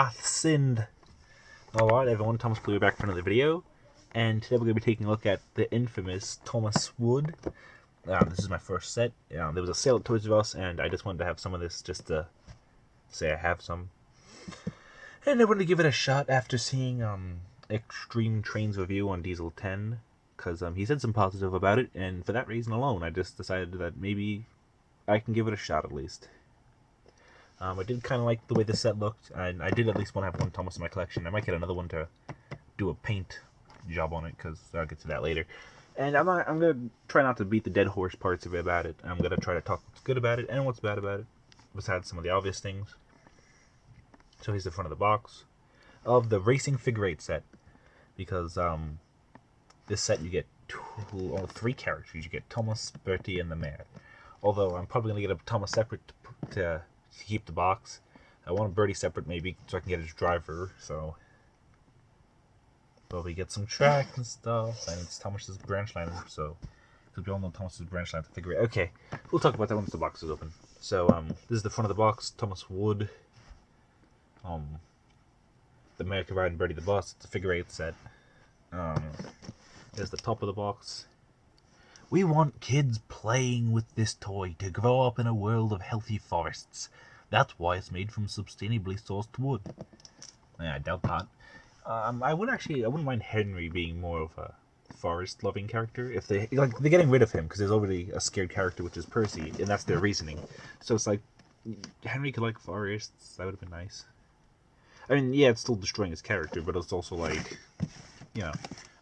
hath sinned. Alright everyone, Thomas Blue back for another video, and today we're going to be taking a look at the infamous Thomas Wood. This is my first set. There was a sale at Toys R Us, and I just wanted to have some of this just to say I have some. And I wanted to give it a shot after seeing Extreme Train's review on Diesel 10, because he said some positive about it, and for that reason alone I just decided that maybe I can give it a shot at least. I did kind of like the way this set looked, and I did at least want to have one Thomas in my collection. I might get another one to do a paint job on it, because I'll get to that later. And I'm going to try not to beat the dead horse parts of it about it. I'm going to try to talk what's good about it and what's bad about it, besides some of the obvious things. So here's the front of the box of the Racing Figure-8 set, because this set you get three characters. You get Thomas, Bertie, and the mare. Although I'm probably going to get a Thomas separate to keep the box. I want a Bertie separate maybe so I can get his driver, so probably get some track and stuff. And it's Thomas's branch line, so because we all know Thomas's branch line to Figure-8. Okay, we'll talk about that once the box is open. So this is the front of the box. Thomas Wood, the American Ride and Bertie the Bus. It's a Figure-8 set. There's the top of the box. We want kids playing with this toy to grow up in a world of healthy forests. That's why it's made from sustainably sourced wood. Yeah, I doubt that. I wouldn't mind Henry being more of a forest-loving character. If they're getting rid of him because there's already a scared character, which is Percy, and that's their reasoning. So it's like Henry could like forests. That would have been nice. I mean, yeah, it's still destroying his character, but it's also like, you know,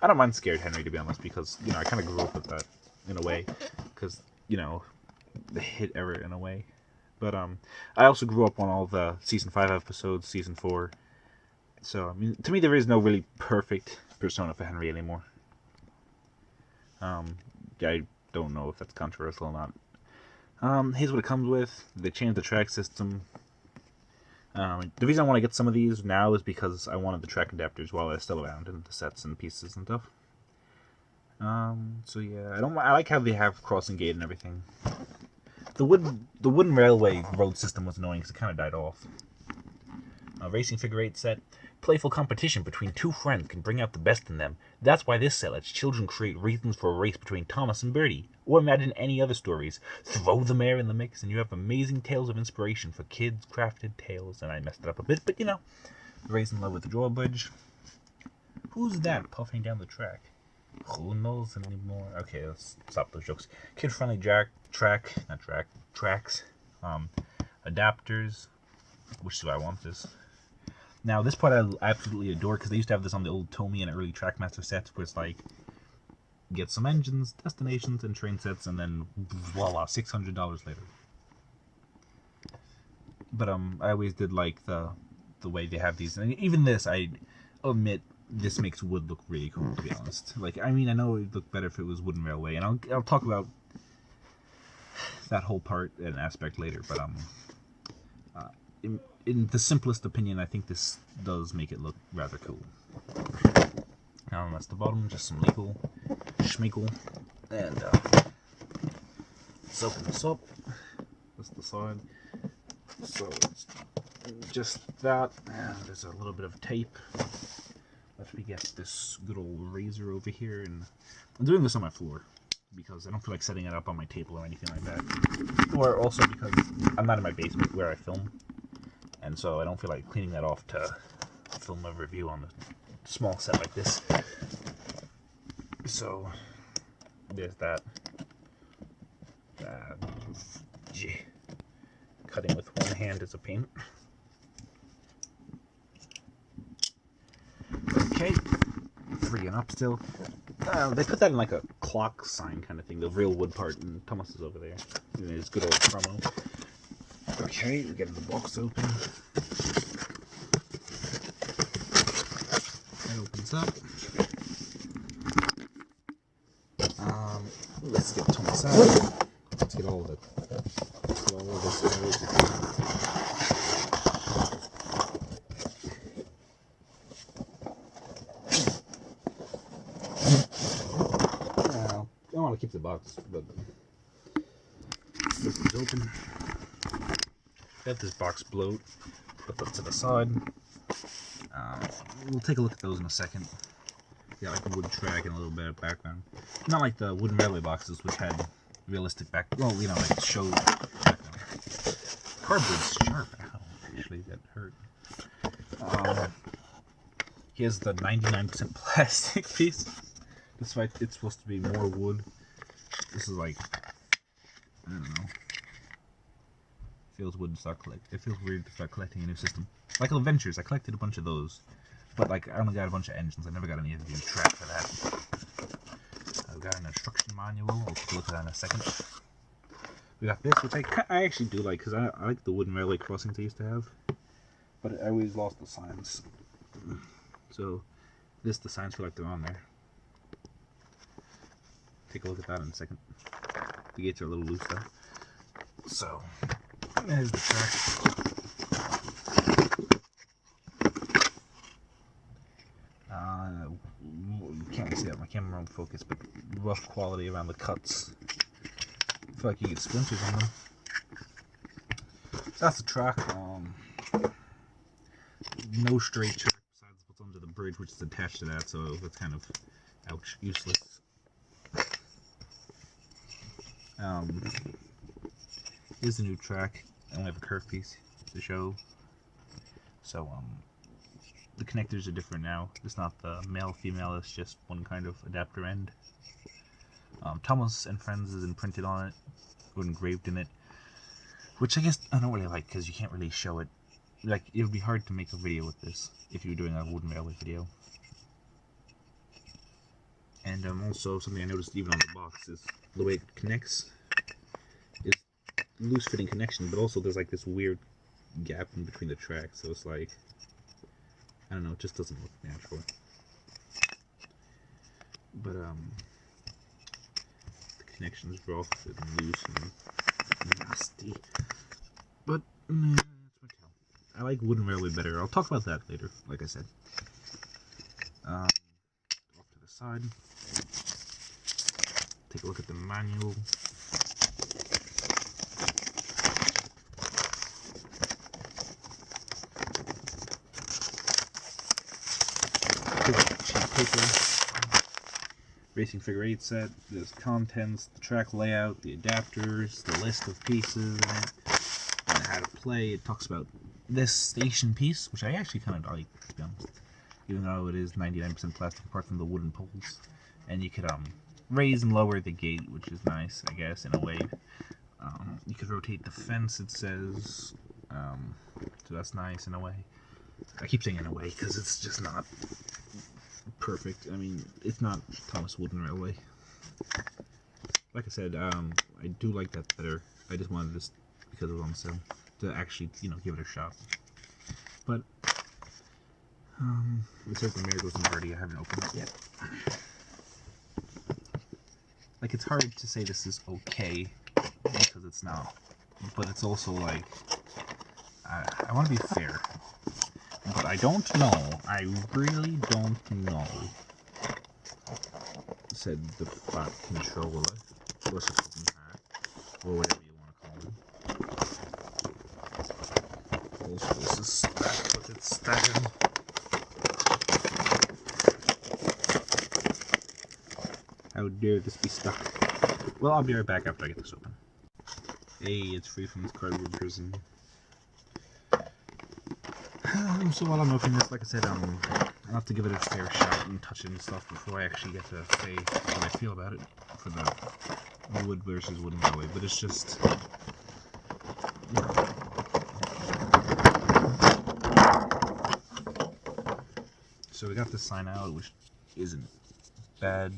I don't mind Scared Henry, to be honest, because I kind of grew up with that. In a way, because the hit era in a way, but I also grew up on all the season 5 episodes, season 4. So I mean, to me, there is no really perfect persona for Henry anymore. I don't know if that's controversial or not. Here's what it comes with. They changed the track system. The reason I want to get some of these now is because I wanted the track adapters while they're still around in the sets and pieces and stuff. So yeah, I like how they have crossing gate and everything. The wooden railway road system was annoying because it kind of died off. Racing Figure-8 set. Playful competition between two friends can bring out the best in them. That's why this set lets children create reasons for a race between Thomas and Bertie. Or imagine any other stories. Throw the mare in the mix and you have amazing tales of inspiration for kids' crafted tales. And I messed it up a bit, but Raised in love with the drawbridge. Who's that puffing down the track? Who knows anymore? Okay, let's stop those jokes. Kid-friendly tracks. Adapters. Which do I want this? Now, this part I absolutely adore, because they used to have this on the old Tomy and early Trackmaster sets, where it's like, get some engines, destinations, and train sets, and then voila, $600 later. But I always did like the way they have these, and even this, I admit, this makes wood look really cool, to be honest. Like, I mean, I know it would look better if it was wooden railway, and I'll talk about that whole part and aspect later. But in the simplest opinion, I think this does make it look rather cool. Now that's the bottom, just some legal schmeagle, and let's open this up. That's the side. So it's just that. And there's a little bit of tape. Let me get this good old razor over here, and I'm doing this on my floor because I don't feel like setting it up on my table or anything like that. Or also because I'm not in my basement where I film, and so I don't feel like cleaning that off to film a review on a small set like this. So there's that. Cutting with one hand is a pain. Okay, freeing up still. They put that in like a clock sign kind of thing, the real wood part, and Thomas is over there. And his good old promo. Okay, we're getting the box open. That opens up. Let's get Thomas out. Let's get all of it. Let's get all of this out. Keep the box, but this is open. Got this box bloat. Put that to the side. We'll take a look at those in a second. Yeah, like the wood track and a little bit of background. Not like the wooden railway boxes, which had realistic well, you know, like showed background. Cardboard's sharp. Ow, actually, that hurt. Here's the 99% plastic piece. Despite it's supposed to be more wood. This is like, I don't know. Feels weird to start collecting. It feels weird to start collecting a new system. Like Adventures, I collected a bunch of those, but like I only got a bunch of engines. I never got any of the new track for that. I've got an instruction manual. I'll take a look at that in a second. We got this, which I actually do like, because I like the wooden railway crossings I used to have, but I always lost the signs. So the signs feel like they're on there. Take a look at that in a second. The gates are a little loose though. So there's the track. You can't see that my camera won't focus, but rough quality around the cuts. I feel like you get splinters on them. So that's the track. No straight track besides what's under the bridge, which is attached to that, so that's kind of, ouch, useless. Here's the new track. I only have a curved piece to show. So, the connectors are different now. It's not the male-female, it's just one kind of adapter end. Thomas and Friends is imprinted on it, or engraved in it, which I guess I don't really like, because you can't really show it. Like, it would be hard to make a video with this, if you were doing a wooden railway video. And also, something I noticed even on the box is the way it connects is loose-fitting connection, but also there's like this weird gap in between the tracks, so it's like, I don't know, it just doesn't look natural. But the connection's rough and loose and nasty. But that's my tell. I like wooden railway better. I'll talk about that later, like I said. Off to the side. Take a look at the manual. Cheap paper. Racing Figure-8 set. There's contents, the track layout, the adapters, the list of pieces in it, and how to play. It talks about this station piece, which I actually kind of like, to be honest, even though it is 99% plastic apart from the wooden poles. And you could raise and lower the gate, which is nice, I guess, in a way. You could rotate the fence, it says, so that's nice in a way. I keep saying in a way because it's just not perfect. I mean, it's not Thomas Wooden Railway. Like I said, I do like that better. I just wanted this because it was on sale to actually, you know, give it a shot. But it says the mirror goes in already. I haven't opened it yet. Like, it's hard to say this is okay because it's not, but it's also like I want to be fair. But I don't know. I really don't know. Said the flat controller, or something like that, or whatever you want to call it. Also, this is stacked, but it's stacking. How dare this be stuck? Well, I'll be right back after I get this open. Hey, it's free from this cardboard prison. So while I'm opening this, like I said, I'll have to give it a fair shot and touch it and stuff before I actually get to say what I feel about it for the wood versus wooden railway. But it's just, you know. So we got this sign out, which isn't bad.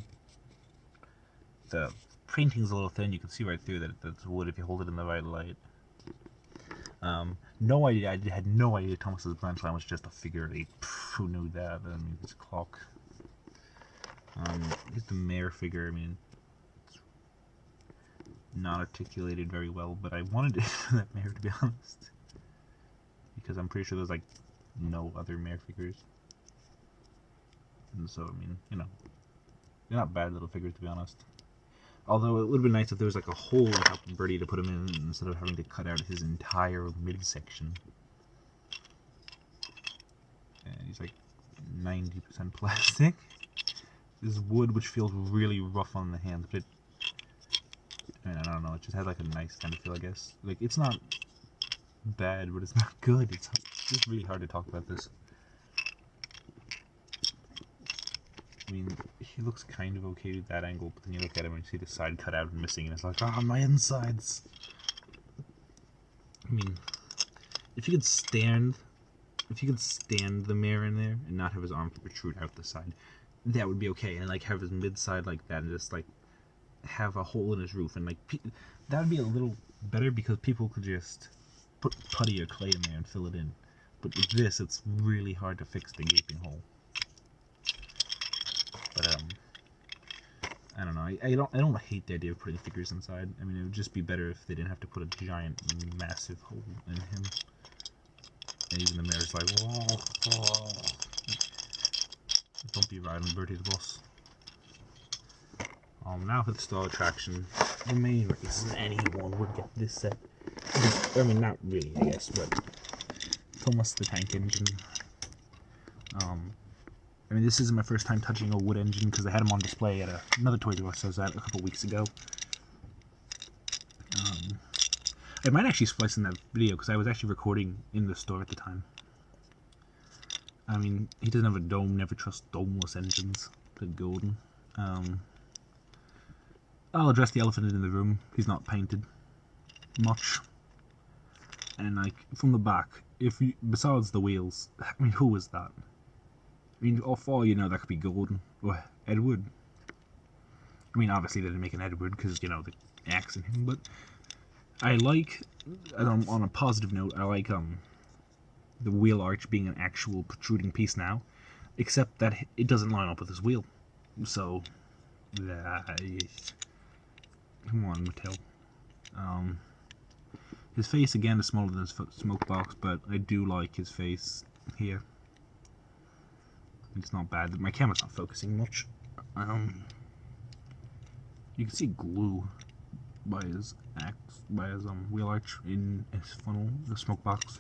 The painting's a little thin. You can see right through that it's wood if you hold it in the right light. No idea. I had no idea Thomas's branch line was just a figure-8. Who knew that? I mean, it's a clock. Here's the mare figure. I mean, it's not articulated very well, but I wanted it for that mare, to be honest, because I'm pretty sure there's like no other mare figures. And so, I mean, you know, they're not bad little figures, to be honest. Although it would have been nice if there was like a hole in top of Birdie to put him in instead of having to cut out his entire midsection. And He's like 90% plastic. This is wood, which feels really rough on the hands, but I don't know, it just has like a nice kind of feel, I guess. Like, it's not bad, but it's not good. It's just really hard to talk about this. I mean, he looks kind of okay with that angle, but then you look at him and you see the side cut out and missing, and it's like, ah, my insides! I mean, if you could stand the mayor in there and not have his arm protrude out the side, that would be okay, and like have his mid-side like that, and just like have a hole in his roof, and like that would be a little better because people could just put putty or clay in there and fill it in. But with this, it's really hard to fix the gaping hole. But I don't know. I don't hate the idea of putting figures inside. I mean, it would just be better if they didn't have to put a giant, massive hole in him. And even the mayor's like, whoa. Don't be riding Bertie the boss. Now for the stall attraction. The main reason anyone would get this set. I mean, not really, I guess, but Thomas the Tank Engine. I mean, this isn't my first time touching a wood engine because I had them on display at another Toys R Us I was at a couple weeks ago. I might actually splice in that video because I was actually recording in the store at the time. I mean, he doesn't have a dome, never trust domeless engines. They're golden. I'll address the elephant in the room. He's not painted much. And like, from the back, besides the wheels, I mean, who was that? I mean, for all you know, that could be Golden or Edward. I mean, obviously they didn't make an Edward because, you know, the axe in him, but I like, on a positive note, I like the wheel arch being an actual protruding piece now, except that it doesn't line up with his wheel. So, come on, Mattel. His face, again, is smaller than his smoke box, but I do like his face here. It's not bad. My camera's not focusing much. You can see glue by his wheel arch in his funnel, the smoke box.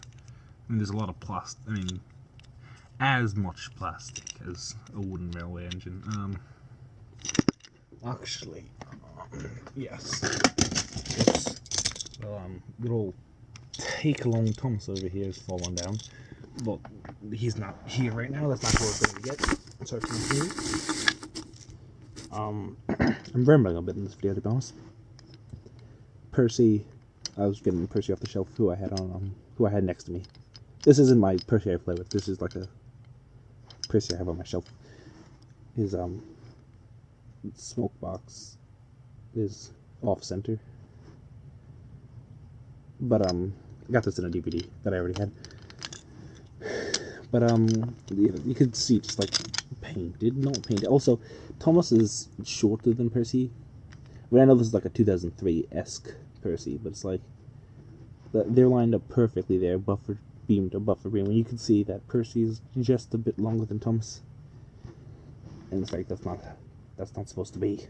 I mean, there's a lot of plastic. I mean, as much plastic as a wooden railway engine. Actually, yes. Well, little take-along Thomas over here has fallen down. But he's not here right now. That's not what we're going to get. Sorry for the I'm rambling a bit in this video, to be honest. Percy, I was getting Percy off the shelf, who I had next to me. This isn't my Percy I play with. This is like a Percy I have on my shelf. His smoke box is off center. But I got this in a DVD that I already had. But you could see just like painted, not painted. Also, Thomas is shorter than Percy. I mean, I know this is like a 2003-esque Percy, but it's like they're lined up perfectly there, buffer beam to buffer beam. And you can see that Percy is just a bit longer than Thomas, and it's like that's not supposed to be.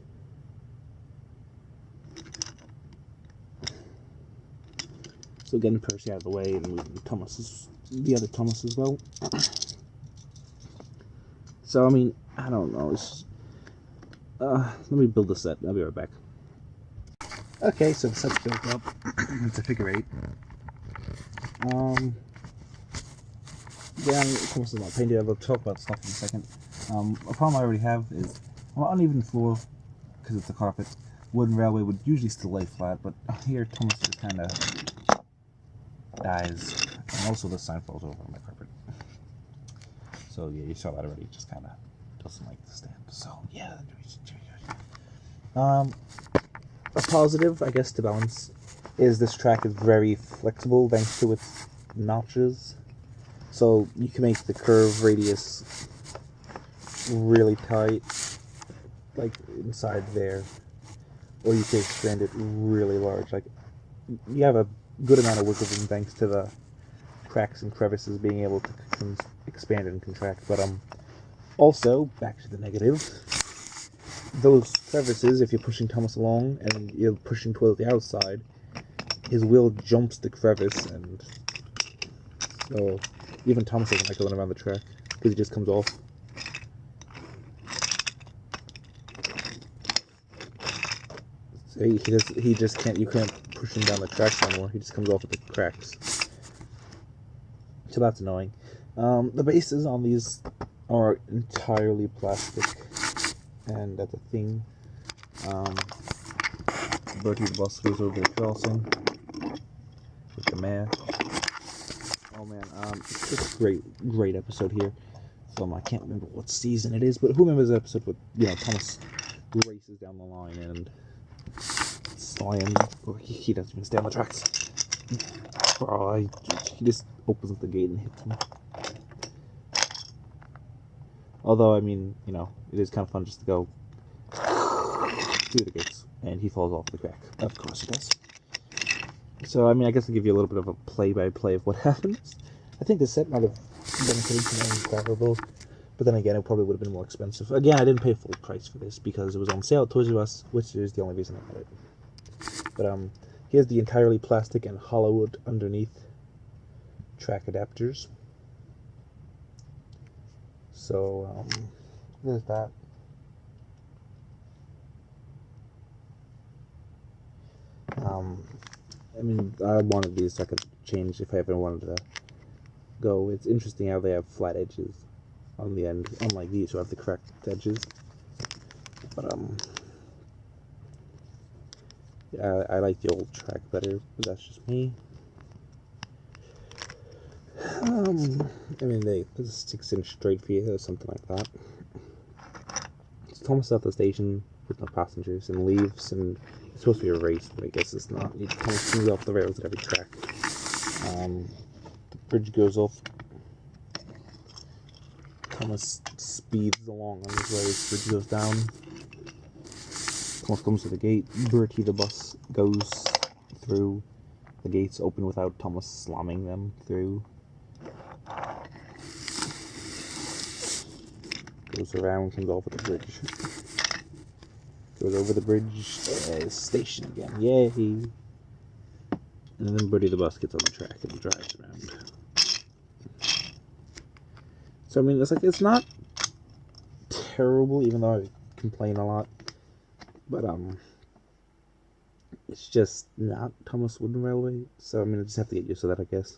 So getting Percy out of the way and moving the other Thomas as well. So I mean, I don't know. Let me build the set. I'll be right back. Okay, so the set's built up. It's a figure-8. Yeah, Thomas is not painted. I'll talk about stuff in a second. A problem I already have is uneven floor because it's a carpet. Wooden railway would usually still lay flat, but here Thomas just kind of dies. And also this sign falls over on my carpet. So yeah, you saw that already. It just kind of doesn't like the stand. So yeah. A positive, I guess, to balance, is this track is very flexible thanks to its notches. So you can make the curve radius really tight, like inside there, or you can expand it really large. Like you have a good amount of wiggle room thanks to the cracks and crevices being able to expand and contract. But also, back to the negative, those crevices, if you're pushing Thomas along and you're pushing towards the outside, his wheel jumps the crevice, and so even Thomas doesn't like going around the track. because he just comes off. So he just can't, you can't push him down the tracks anymore. He just comes off with the cracks. So that's annoying. The bases on these are entirely plastic, and that's a thing. Bertie the bus goes over the crossing with the mare. Oh man, it's a great episode here. I can't remember what season it is, but who remembers the episode with, Thomas races down the line and slams, or he doesn't even stay on the tracks. He just opens up the gate and hits him. Although, I mean, it is kind of fun just to go through the gates, and he falls off the crack. Of course he does. So, I mean, I guess I'll give you a little bit of a play-by-play of what happens. I think the set might have benefited from comparable, but then again, it probably would have been more expensive. Again, I didn't pay full price for this because it was on sale at Toys R Us, which is the only reason I got it. But here's the entirely plastic and hollowed underneath track adapters. So there's that. I mean, I wanted these so I could change if I ever wanted to go. It's interesting how they have flat edges on the end, unlike these who have the correct edges. But yeah, I like the old track better, but that's just me. I mean, there's a 6-inch straight feeder or something like that. So Thomas at the station with no passengers and leaves, and it's supposed to be a race, but I guess it's not. Thomas comes off the rails at every track. The bridge goes off. Thomas speeds along on his race. Bridge goes down. Thomas comes to the gate. Bertie the bus goes through. The gates open without Thomas slamming them through. Goes around, comes off at the bridge. Goes over the bridge, station again, yay! And then Bertie the bus gets on the track and drives around. So I mean, it's not terrible, even though I complain a lot. But it's just not Thomas Wooden Railway. So I mean, I just have to get used to that, I guess.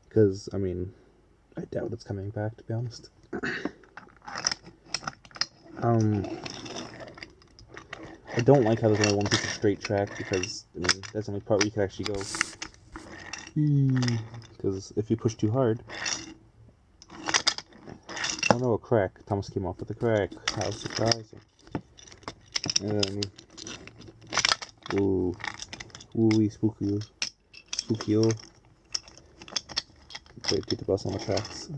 Because I mean, I doubt it's coming back, to be honest. I don't like how there's only one piece of straight track, because, I mean, that's the only part where you can actually go. Because if you push too hard... Oh no, a crack. Thomas came off with a crack. How surprising. Ooh, spooky. Spooky-o. Wait, get the bus on the tracks.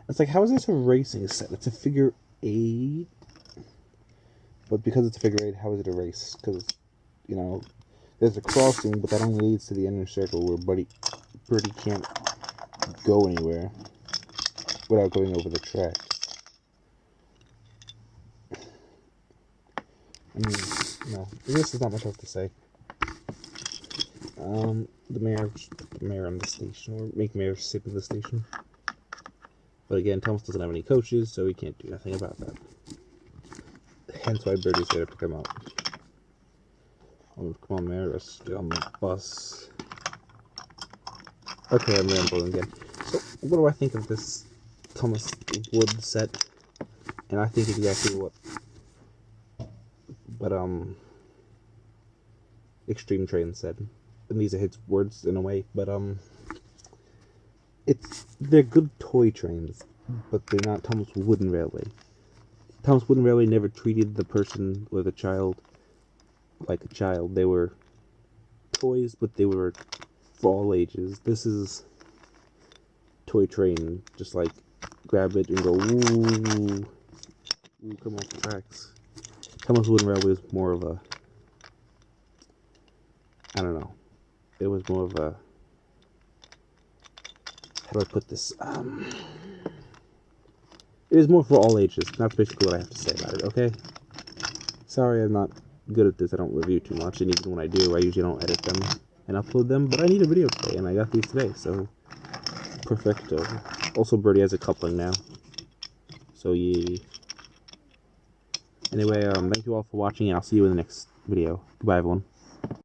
It's like, how is this a racing set? It's a figure-8. But because it's a figure-8, how is it a race? Because, there's a crossing, but that only leads to the inner circle where Bertie can't go anywhere without going over the track. I mean, this is not much else to say. The mayor on the station, or make mayor sit in the station. But again, Thomas doesn't have any coaches, so he can't do nothing about that. Hence why Bertie's there to come out. Oh, come on, Mayor, let's get on the bus. Okay, I'm rambling again. So, what do I think of this Thomas Wood set? And I think exactly what Extreme Train said. And these are his words in a way, but they're good toy trains, but they're not Thomas Wooden Railway. Thomas Wooden Railway never treated the person or the child like a child. They were toys, but they were for all ages. This is toy train, just like grab it and go, ooh, come off the tracks. Thomas Wooden Railway was more of a, I don't know, it was more of a, how do I put this, it is more for all ages. That's basically what I have to say about it, okay? Sorry, I'm not good at this. I don't review too much, and even when I do, I usually don't edit them and upload them, but I need a video today, and I got these today, so Perfecto. Also, Birdie has a coupling now. So, yeah. Anyway, thank you all for watching, and I'll see you in the next video. Goodbye, everyone.